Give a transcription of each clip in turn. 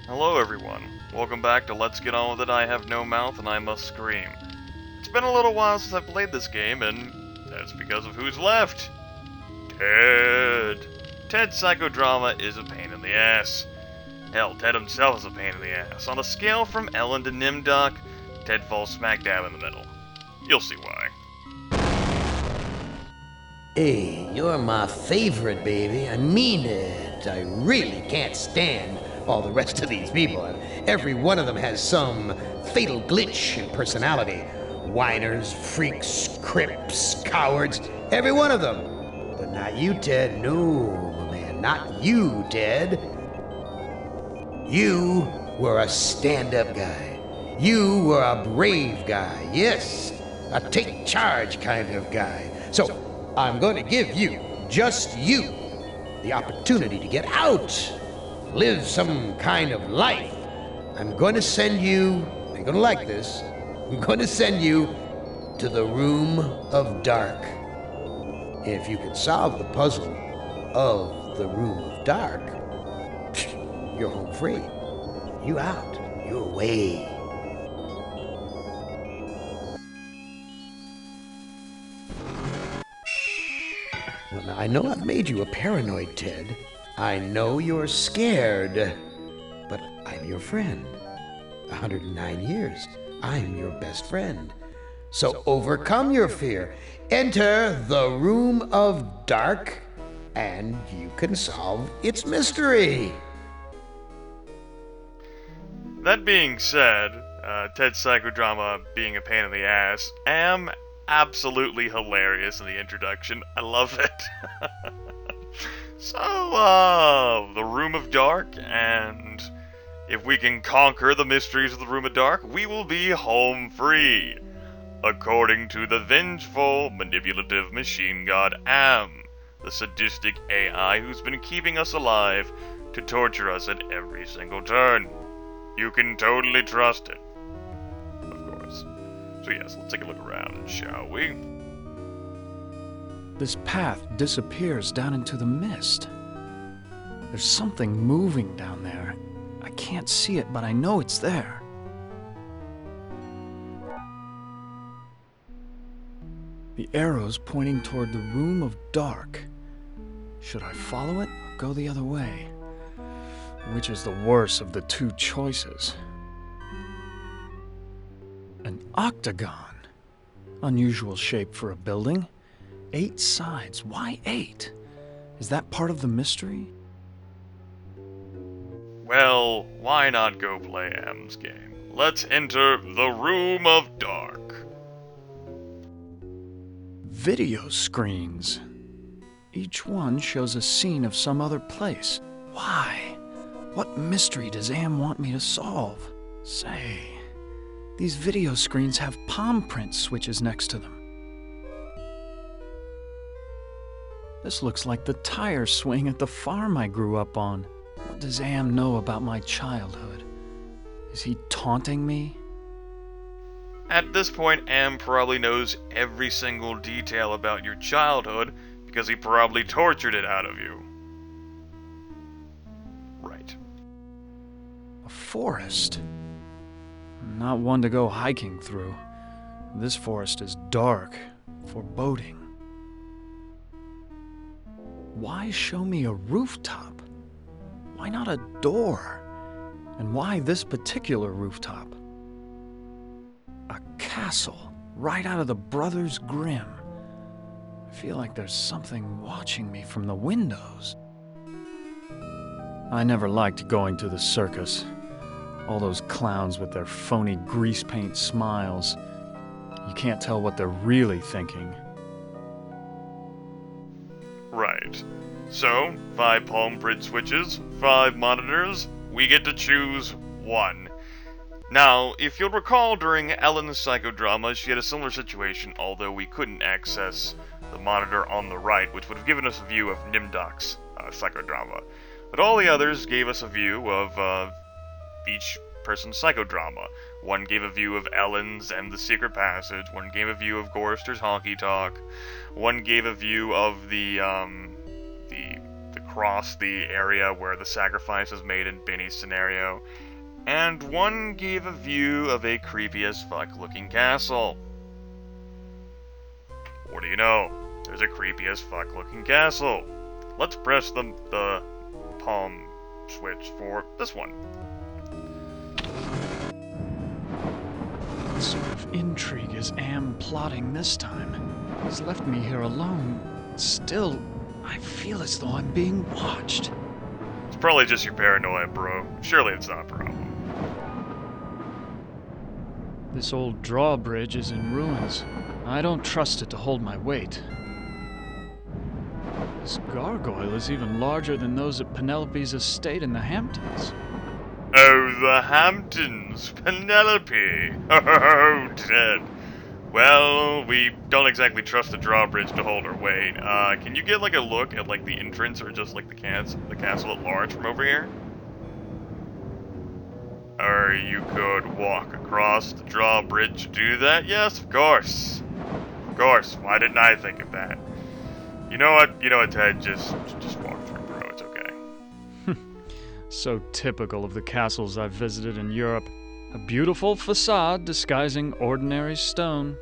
Hello everyone, welcome back to Let's Get On With It. I have no mouth and I must scream. It's been a little while since I've played this game, and that's because of who's left. Ted. Ted's psychodrama is a pain in the ass. Hell, Ted himself is a pain in the ass. On a scale from Ellen to Nimdoc, Ted falls smack dab in the middle. You'll see why. Hey, you're my favorite, baby. I mean it. I really can't stand all the rest of these people. Every one of them has some fatal glitch in personality. Whiners, freaks, crips, cowards, every one of them. But not you, Ted. No, my man, not you, Ted. You were a stand-up guy. You were a brave guy. Yes, a take charge kind of guy. So, I'm going to give you, just you, the opportunity to get out, live some kind of life. I'm going to send you, you're going to like this, I'm going to send you to the Room of Dark. If you can solve the puzzle of the Room of Dark, you're home free. You out, you're away. Well, now, I know I've made you a paranoid, Ted. I know you're scared. But I'm your friend. 109 years. I'm your best friend. So overcome your fear. Enter the Room of Dark, and you can solve its mystery. That being said, Ted's psychodrama being a pain in the ass, am absolutely hilarious in the introduction. I love it. So, the Room of Dark, and if we can conquer the mysteries of the Room of Dark, we will be home free. According to the vengeful, manipulative machine god Am, the sadistic AI who's been keeping us alive to torture us at every single turn. You can totally trust it. Of course. So yes, let's take a look around, shall we? This path disappears down into the mist. There's something moving down there. I can't see it, but I know it's there. The arrow's pointing toward the Room of Dark. Should I follow it or go the other way? Which is the worse of the two choices? An octagon. Unusual shape for a building. 8 sides. Why 8? Is that part of the mystery? Well, why not go play Am's game? Let's enter the Room of Dark. Video screens. Each one shows a scene of some other place. Why? What mystery does Am want me to solve? Say, these video screens have palm print switches next to them. This looks like the tire swing at the farm I grew up on. What does Am know about my childhood? Is he taunting me? At this point, Am probably knows every single detail about your childhood because he probably tortured it out of you. Right. A forest. Not one to go hiking through. This forest is dark, foreboding. Why show me a rooftop? Why not a door? And why this particular rooftop? A castle, right out of the Brothers Grimm. I feel like there's something watching me from the windows. I never liked going to the circus. All those clowns with their phony grease paint smiles. You can't tell what they're really thinking. Right. So, 5 palm print switches, 5 monitors, we get to choose 1. Now, if you'll recall during Ellen's psychodrama, she had a similar situation, although we couldn't access the monitor on the right, which would have given us a view of Nimdoc's psychodrama. But all the others gave us a view of each person's psychodrama. One gave a view of Ellen's and the secret passage, one gave a view of Gorster's honky talk, one gave a view of the across the area where the sacrifice was made in Benny's scenario, and one gave a view of a creepy as fuck looking castle. What do you know? There's a creepy as fuck looking castle. Let's press the palm switch for this one. What sort of intrigue is Am plotting this time? He's left me here alone. Still, I feel as though I'm being watched. It's probably just your paranoia, bro. Surely it's not a problem. This old drawbridge is in ruins. I don't trust it to hold my weight. This gargoyle is even larger than those at Penelope's estate in the Hamptons. Oh, the Hamptons! Penelope! Oh, Ted. Well, we don't exactly trust the drawbridge to hold our weight. Can you get, like, a look at, like, the entrance or just, like, the castle at large from over here? Or you could walk across the drawbridge to do that? Yes, of course. Of course. Why didn't I think of that? You know what, Ted? Just walk through, bro. It's okay. So typical of the castles I've visited in Europe. A beautiful facade disguising ordinary stone.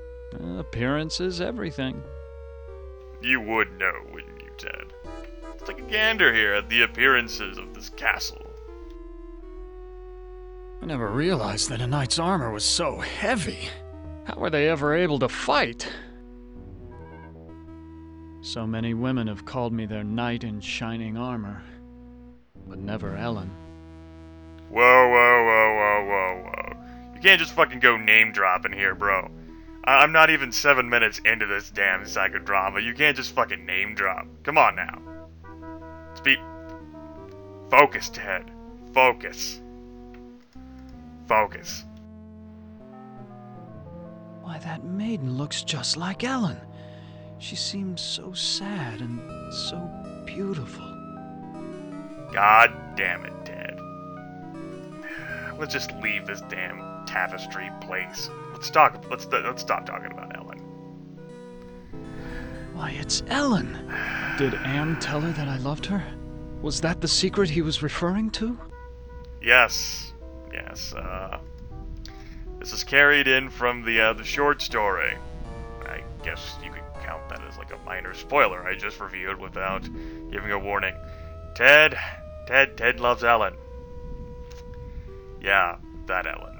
Appearance is everything. You would know, wouldn't you, Ted? Let's take a gander here at the appearances of this castle. I never realized that a knight's armor was so heavy. How were they ever able to fight? So many women have called me their knight in shining armor, but never Ellen. Whoa. You can't just fucking go name dropping here, bro. I'm not even 7 minutes into this damn psychodrama. You can't just fucking name drop. Come on now. Focus, Ted. Focus. Why, that maiden looks just like Ellen. She seems so sad and so beautiful. God damn it, Ted. Let's just leave this damn tapestry place. Let's stop talking about Ellen. Why, it's Ellen. Did Am tell her that I loved her? Was that the secret he was referring to? Yes. This is carried in from the short story. I guess you could count that as like a minor spoiler I just reviewed without giving a warning. Ted loves Ellen. Yeah, that Ellen.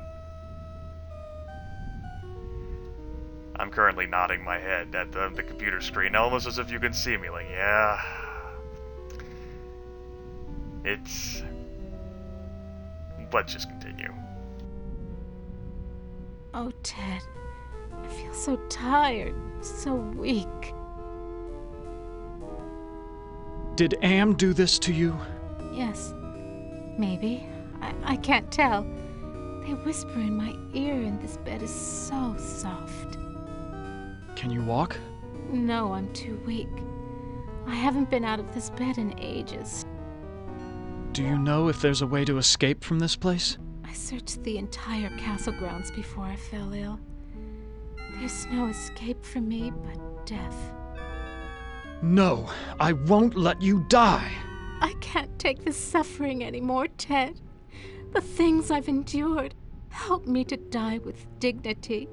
I'm currently nodding my head at the computer screen, almost as if you can see me, like, yeah. Let's just continue. Oh, Ted, I feel so tired, so weak. Did Am do this to you? Yes, maybe. I can't tell. They whisper in my ear and this bed is so soft. Can you walk? No, I'm too weak. I haven't been out of this bed in ages. Do you know if there's a way to escape from this place? I searched the entire castle grounds before I fell ill. There's no escape for me but death. No, I won't let you die. I can't take this suffering anymore, Ted. The things I've endured. Help me to die with dignity.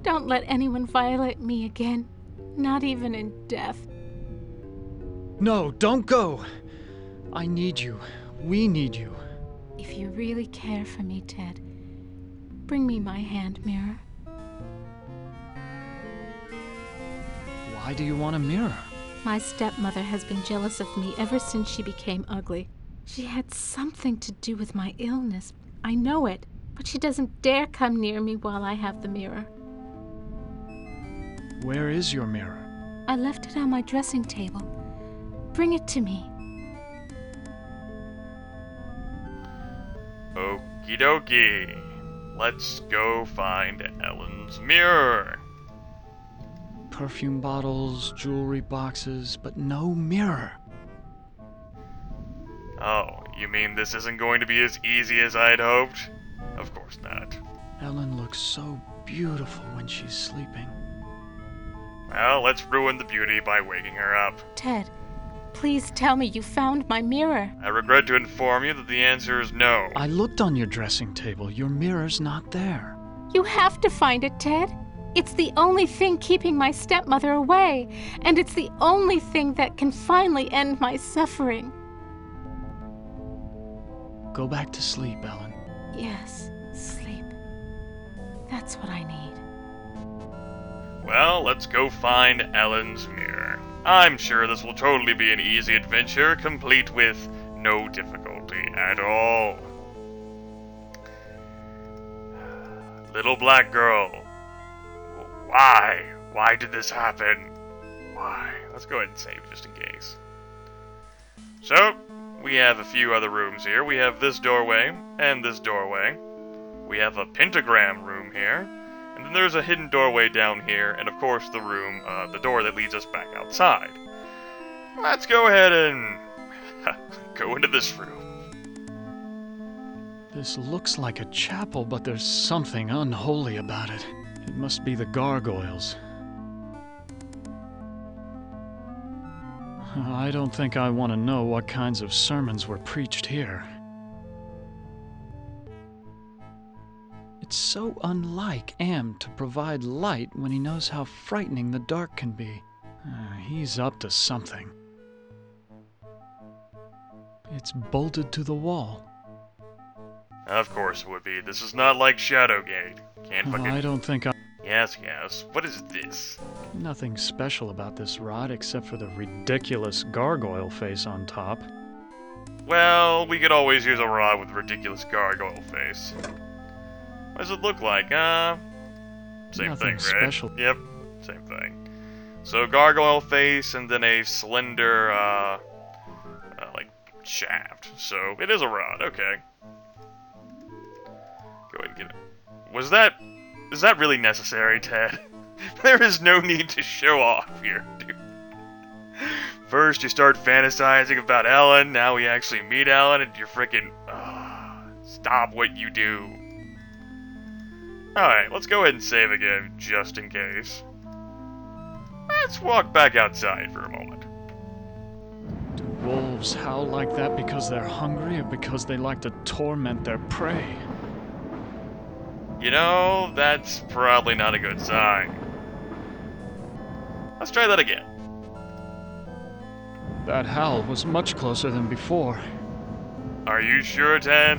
Don't let anyone violate me again, not even in death. No, don't go. I need you. We need you. If you really care for me, Ted, bring me my hand mirror. Why do you want a mirror? My stepmother has been jealous of me ever since she became ugly. She had something to do with my illness. I know it, but she doesn't dare come near me while I have the mirror. Where is your mirror? I left it on my dressing table. Bring it to me. Okie dokie. Let's go find Ellen's mirror. Perfume bottles, jewelry boxes, but no mirror. Oh, you mean this isn't going to be as easy as I'd hoped? Of course not. Ellen looks so beautiful when she's sleeping. Well, let's ruin the beauty by waking her up. Ted, please tell me you found my mirror? I regret to inform you that the answer is no. I looked on your dressing table. Your mirror's not there. You have to find it, Ted. It's the only thing keeping my stepmother away, and it's the only thing that can finally end my suffering. Go back to sleep, Ellen. Yes, sleep. That's what I need. Well, let's go find Ellen's mirror. I'm sure this will totally be an easy adventure, complete with no difficulty at all. Little black girl. Why? Why did this happen? Why? Let's go ahead and save just in case. So, we have a few other rooms here. We have this doorway and this doorway. We have a pentagram room here. And then there's a hidden doorway down here, and of course the room, the door that leads us back outside. Let's go ahead and go into this room. This looks like a chapel, but there's something unholy about it. It must be the gargoyles. I don't think I want to know what kinds of sermons were preached here. It's so unlike Am to provide light when he knows how frightening the dark can be. He's up to something. It's bolted to the wall. Of course it would be. This is not like Shadowgate. Can't fucking... I don't think I... Yes, yes. What is this? Nothing special about this rod except for the ridiculous gargoyle face on top. Well, we could always use a rod with ridiculous gargoyle face. What does it look like? Same Nothing thing, right? special. Yep, same thing. So gargoyle face and then a slender, like shaft. So it is a rod. Okay. Go ahead and get it. Is that really necessary, Ted? There is no need to show off here, dude. First you start fantasizing about Ellen, now we actually meet Ellen, and you're freaking... stop what you do. Alright, let's go ahead and save again, just in case. Let's walk back outside for a moment. Do wolves howl like that because they're hungry or because they like to torment their prey? You know, that's probably not a good sign. Let's try that again. That howl was much closer than before. Are you sure, Ted?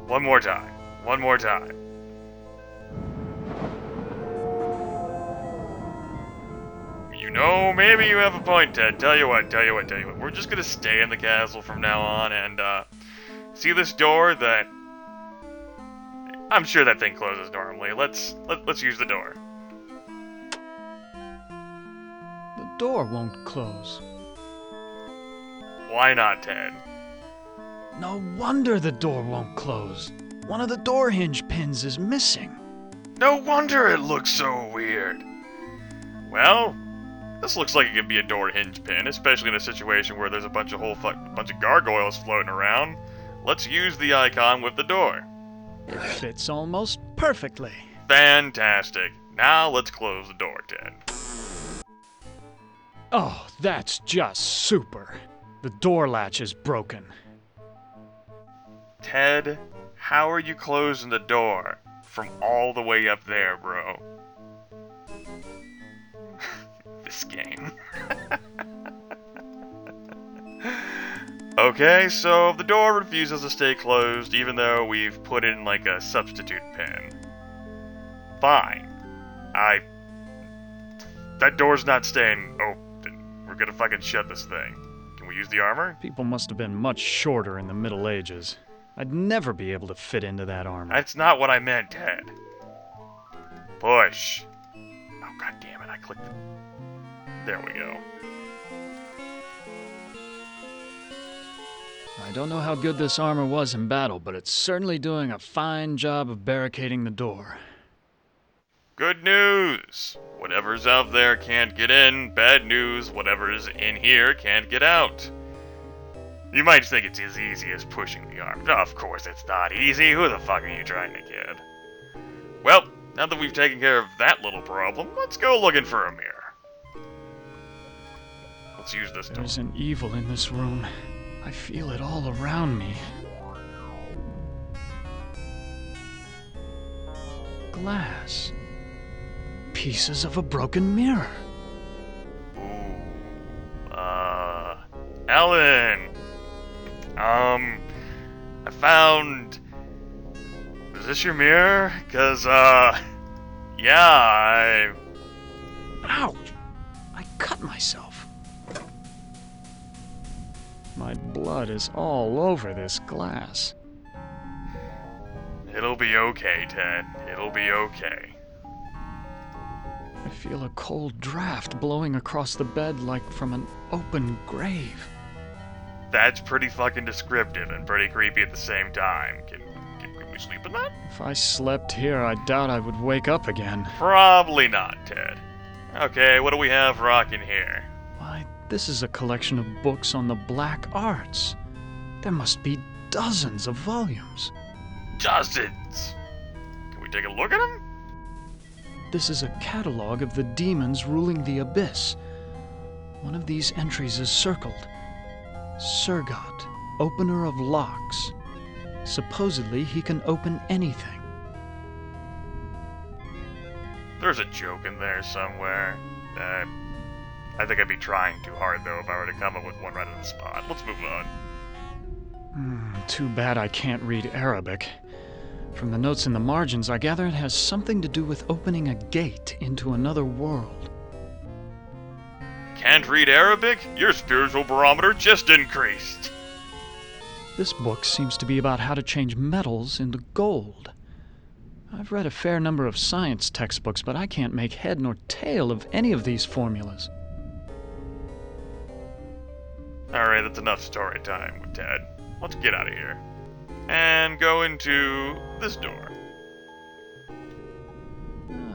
One more time. One more time. You know, maybe you have a point, Ted. Tell you what. We're just gonna stay in the castle from now on and, see this door that... I'm sure that thing closes normally. Let's use the door. The door won't close. Why not, Ted? No wonder the door won't close. One of the door hinge pins is missing. No wonder it looks so weird. Well, this looks like it could be a door hinge pin, especially in a situation where there's a bunch of gargoyles floating around. Let's use the icon with the door. It fits almost perfectly. Fantastic. Now let's close the door, Ted. Oh, that's just super. The door latch is broken. Ted, how are you closing the door from all the way up there, bro? This game. Okay, so the door refuses to stay closed even though we've put in like a substitute pin. Fine. That door's not staying open. We're gonna fucking shut this thing. Can we use the armor? People must have been much shorter in the Middle Ages. I'd never be able to fit into that armor. That's not what I meant, Ted. Push. Oh, god damn it, I clicked it. There we go. I don't know how good this armor was in battle, but it's certainly doing a fine job of barricading the door. Good news! Whatever's out there can't get in. Bad news, whatever's in here can't get out. You might think it's as easy as pushing the arm. Of course it's not easy. Who the fuck are you trying to kid? Well, now that we've taken care of that little problem, let's go looking for a mirror. let's use this door. There's an evil in this room. I feel it all around me. Glass. Pieces of a broken mirror. Ooh. Ellen! I found... Is this your mirror? 'Cause, yeah, Ouch! I cut myself. My blood is all over this glass. It'll be okay, Ted. It'll be okay. I feel a cold draft blowing across the bed like from an open grave. That's pretty fucking descriptive and pretty creepy at the same time. Can we sleep in that? If I slept here, I doubt I would wake up again. Probably not, Ted. Okay, what do we have rocking here? Why, this is a collection of books on the black arts. There must be dozens of volumes. Dozens! Can we take a look at them? This is a catalog of the demons ruling the abyss. One of these entries is circled. Surgot, opener of locks. Supposedly, he can open anything. There's a joke in there somewhere. I think I'd be trying too hard, though, if I were to come up with one right on the spot. Let's move on. Too bad I can't read Arabic. From the notes in the margins, I gather it has something to do with opening a gate into another world. Can't read Arabic? Your spiritual barometer just increased. This book seems to be about how to change metals into gold. I've read a fair number of science textbooks, but I can't make head nor tail of any of these formulas. Alright, that's enough story time with Ted. Let's get out of here. And go into this door.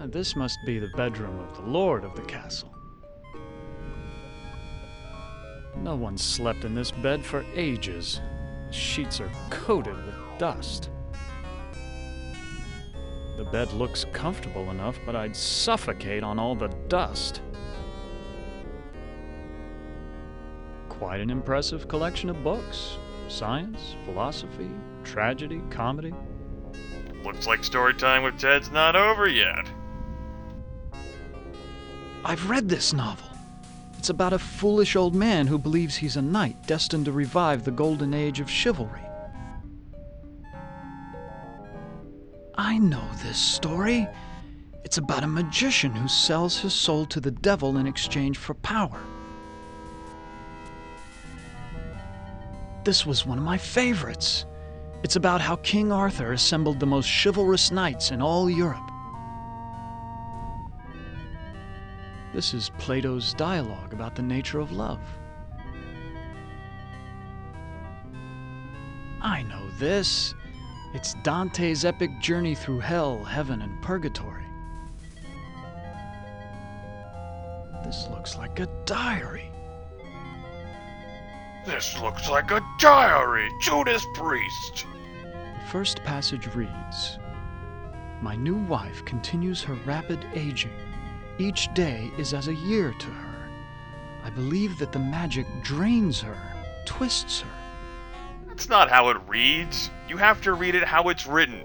This must be the bedroom of the lord of the castle. No one slept in this bed for ages. The sheets are coated with dust. The bed looks comfortable enough, but I'd suffocate on all the dust. Quite an impressive collection of books. Science, philosophy, tragedy, comedy. Looks like story time with Ted's not over yet. I've read this novel. It's about a foolish old man who believes he's a knight destined to revive the golden age of chivalry. I know this story. It's about a magician who sells his soul to the devil in exchange for power. This was one of my favorites. It's about how King Arthur assembled the most chivalrous knights in all Europe. This is Plato's dialogue about the nature of love. I know this. It's Dante's epic journey through hell, heaven, and purgatory. This looks like a diary. This looks like a diary! Judas Priest! The first passage reads, "My new wife continues her rapid aging. Each day is as a year to her. I believe that the magic drains her, twists her." That's not how it reads. You have to read it how it's written.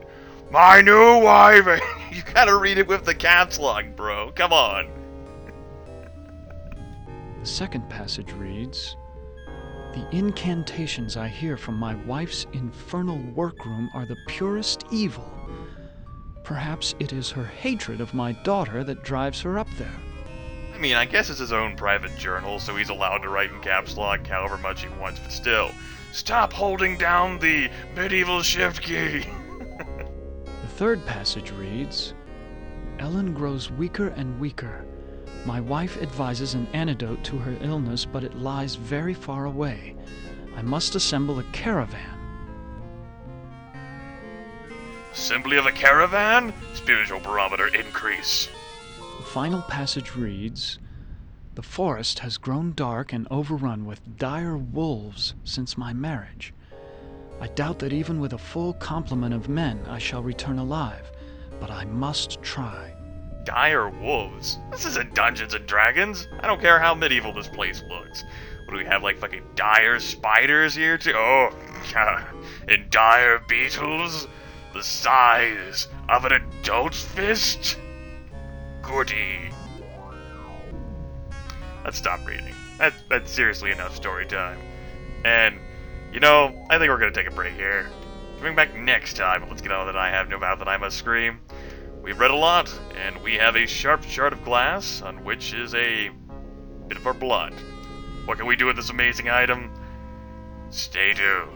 My new wife! You gotta read it with the caps lock, bro. Come on. The second passage reads, "The incantations I hear from my wife's infernal workroom are the purest evil. Perhaps it is her hatred of my daughter that drives her up there." I mean, I guess it's his own private journal, so he's allowed to write in caps lock however much he wants, but still. Stop holding down the medieval shift key! The third passage reads, "Ellen grows weaker and weaker. My wife advises an antidote to her illness, but it lies very far away. I must assemble a caravan." Assembly of a caravan? Spiritual barometer increase. The final passage reads, "The forest has grown dark and overrun with dire wolves since my marriage. I doubt that even with a full complement of men I shall return alive, but I must try." Dire wolves? This isn't Dungeons and Dragons. I don't care how medieval this place looks. What do we have, like fucking dire spiders here too? Oh, and dire beetles? The size of an adult's fist? Goody. Let's stop reading. That's seriously enough story time. And, you know, I think we're gonna take a break here. Coming back next time, let's get on with it. I have no mouth and I must scream. We've read a lot, and we have a sharp shard of glass, on which is a bit of our blood. What can we do with this amazing item? Stay tuned.